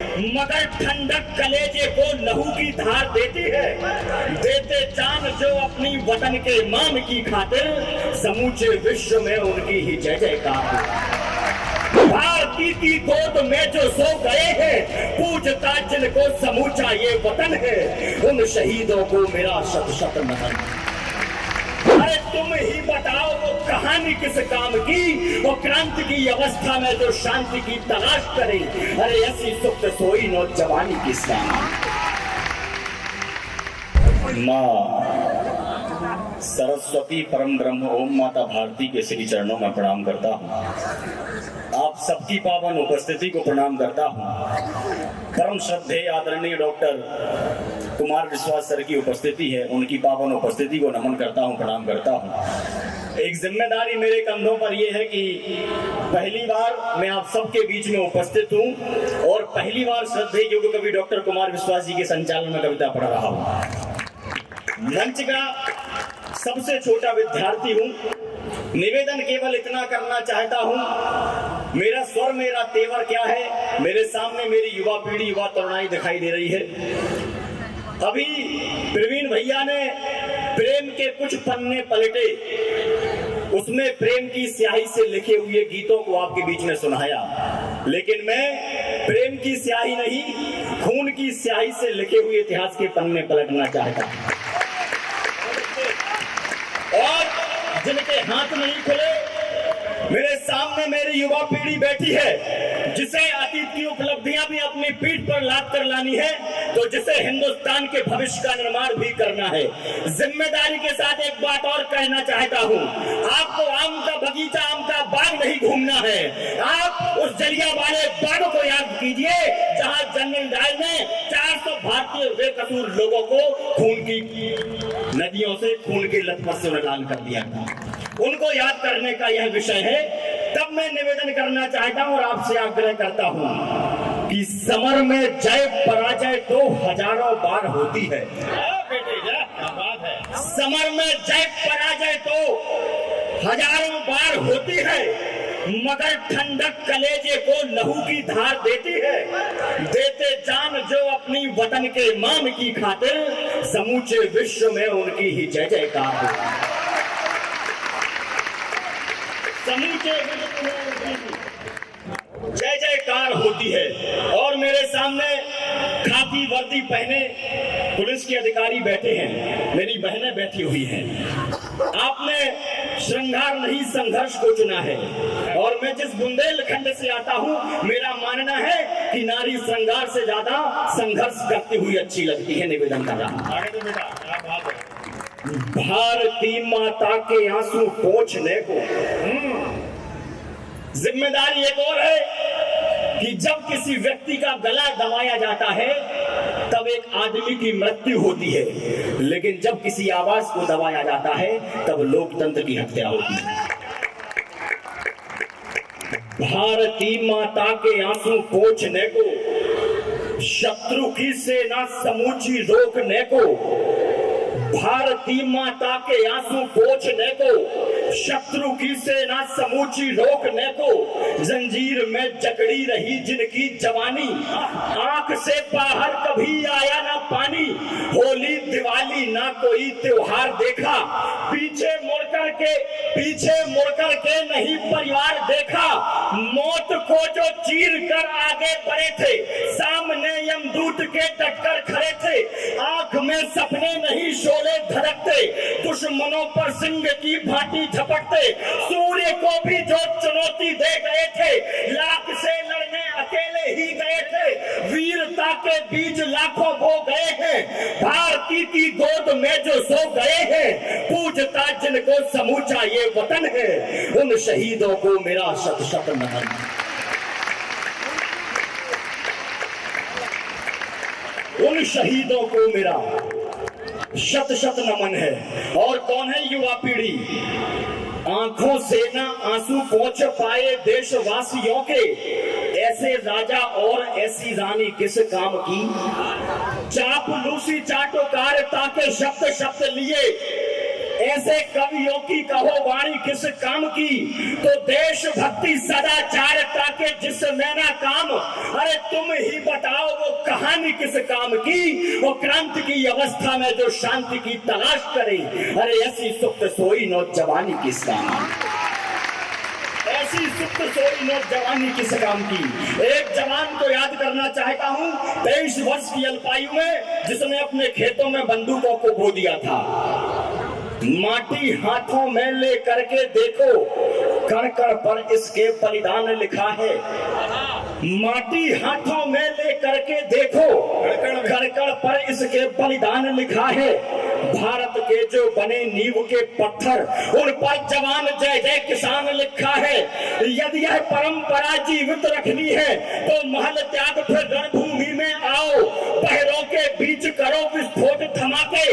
मगर ठंडक कलेजे को लहू की धार देती है। देते जान जो अपनी वतन के मान की खातिर, समूचे विश्व में उनकी ही जय जयकार। भारती की गोद में जो सो गए हैं, पूजता जिनको समूचा ये वतन है, उन शहीदों को मेरा शत शत नमन। अरे तुम ही बताओ वो कहानी किस काम की, वो क्रांति की अवस्था में जो शांति की तलाश करे। अरे ऐसी सुप्त सोई नौजवानी किस काम। माँ सरस्वती परम ब्रह्म ओम माता भारती के श्री चरणों में प्रणाम करता हूँ। आप सबकी पावन उपस्थिति को प्रणाम करता हूँ। परम श्रद्धेय आदरणीय डॉक्टर कुमार विश्वास सर की उपस्थिति है, उनकी पावन उपस्थिति को नमन करता हूं, प्रणाम करता हूं। एक जिम्मेदारी मेरे कंधों पर यह है कि पहली बार मैं आप सबके बीच में उपस्थित हूं और पहली बार श्रद्धेय युग कवि डॉक्टर कुमार विश्वास जी के संचालन में कविता पढ़ रहा हूं। मंच का सबसे छोटा विद्यार्थी हूं। निवेदन केवल इतना करना चाहता हूं, मेरा स्वर मेरा तेवर क्या है। मेरे सामने मेरी युवा पीढ़ी युवा तरुणाई दिखाई दे रही है। अभी प्रवीण भैया ने प्रेम के कुछ पन्ने पलटे, उसमें प्रेम की स्याही से लिखे हुए गीतों को आपके बीच में सुनाया, लेकिन मैं प्रेम की स्याही नहीं, खून की स्याही से लिखे हुए इतिहास के पन्ने पलटना चाहता हूं। और जिनके हाथ नहीं खुले, मेरे सामने मेरी युवा पीढ़ी बैठी है, जिसे अतीत की उपलब्धियां भी अपनी पीठ पर लाद कर लानी है, तो जिसे हिंदुस्तान के भविष्य का निर्माण भी करना है। जिम्मेदारी के साथ एक बात और कहना चाहता हूं, आपको आम का बगीचा आम का बाग नहीं घूमना है। आप उस जलियांवाले बाग को याद कीजिए, जहां जनरल डायर ने 400 भारतीय बेकसूर लोगों को खून की नदियों से, खून के लथपथ से लाल कर दिया था। उनको याद करने का यह विषय है। तब मैं निवेदन करना चाहता हूं और आपसे आग्रह करता हूं कि समर में जय पराजय तो हजारों बार होती है। समर में जय पराजय तो हजारों बार होती है, मगर ठंडक कलेजे को लहू की धार देती है। देते जान जो अपनी वतन के मान की खातिर, समूचे विश्व में उनकी ही जय जयकार होती है। समूचे जय जयकार होती है। और मेरे सामने खाकी वर्दी पहने पुलिस के अधिकारी बैठे हैं, मेरी बहनें बैठी हुई हैं। आपने श्रृंगार नहीं संघर्ष को चुना है, और मैं जिस बुंदेलखंड से आता हूं, मेरा मानना है कि नारी श्रृंगार से ज्यादा संघर्ष करती हुई अच्छी लगती है। निवेदन कर रहा हूं, आगे तो बेटा क्या बात है। भारती माता के आंसू पोंछने को जिम्मेदारी एक और है कि जब किसी व्यक्ति का गला दबाया जाता है, तब एक आदमी की मृत्यु होती है, लेकिन जब किसी आवाज को दबाया जाता है, तब लोकतंत्र की हत्या होती है। भारती माता के आंसू पोंछने को, शत्रु की सेना समूची रोकने को, भारती माता के आंसू पोंछने को, शत्रु की सेना समूची रोकने को, जंजीर में जकड़ी रही जिनकी जवानी, आंख से बाहर कभी आया ना पानी, होली दिवाली ना कोई त्योहार देखा, पीछे मुड़कर के नहीं परिवार देखा, मौत को जो चीर कर आगे बढ़े थे, सामने यमदूत के टक्कर खड़े थे, आंख में सपने नहीं शोले धड़कते, दुश्मनों पर सिंह की भांति झपटते, सूर्य को भी जो चुनौती दे गए थे, लाख से लड़ने अकेले ही गए थे, वीरता के बीज लाखों बो गए हैं, भारती की गोद में जो सो गए हैं, पूजता जिनको समूचा ये वतन है, उन शहीदों को मेरा शत शत नमन। उन शहीदों को मेरा शत शत नमन है। और कौन है युवा पीढ़ी? आंखों से ना आंसू पोंछ पाए देशवासियों के, ऐसे राजा और ऐसी रानी किस काम की। चापलूसी चाटोकारिता के शब्द लिए ऐसे कवियों की कहो वाणी किस काम की, तो देशभक्ति सदाचारता के जिसमें ना काम। अरे तुम ही बताओ वो कहानी किस काम की, वो क्रांति की अवस्था में जो शांति की तलाश करे। अरे ऐसी सुप्त सोई नौजवानी किस काम, ऐसी सुप्त सोई नौजवानी किस काम की। एक जवान को याद करना चाहता हूं 23 वर्ष की अल्पायु में, जिसने अपने खेतों में बंदूकों को बो दिया था। माटी हाथों में ले करके देखो, कण कण पर इसके बलिदान लिखा है। माटी हाथों में ले करके देखो, कण कण पर इसके बलिदान लिखा है। भारत के जो बने नींव के पत्थर, उन पर जवान जय जय किसान लिखा है। यदि यह परंपरा जीवित रखनी है तो महल त्याग फिर रणभूमि में आओ। पहरों के बीच करो विस्फोट धमाके,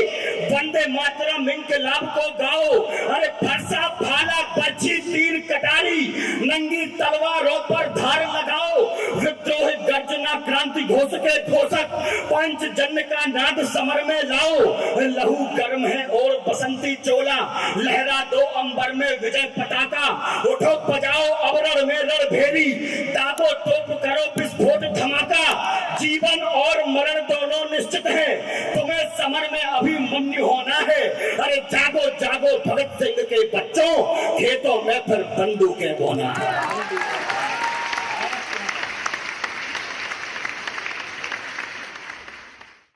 वंदे मातरम इंकलाब को गाओ। अरे फरसा भाला बर्छी तीर कटारी, नंगी तलवारों पर धार लगाओ। विद्रोह गर्जना क्रांति घोष के घोषक, पंचजन्य का नाद समर में लाओ। लहू गर्म है और बसंती चोला, लहरा दो अंबर में विजय पताका। उठो बजाओ अवरण में रणभेरी, दाबो तोप करो विस्फोट धमाका। जीवन और मरण दोनों निश्चित है, तुम्हें समर में अभिमन्यु होना है। अरे जागो जागो भगत सिंह के बच्चों, खेतों में फिर बंदूकें बोना है।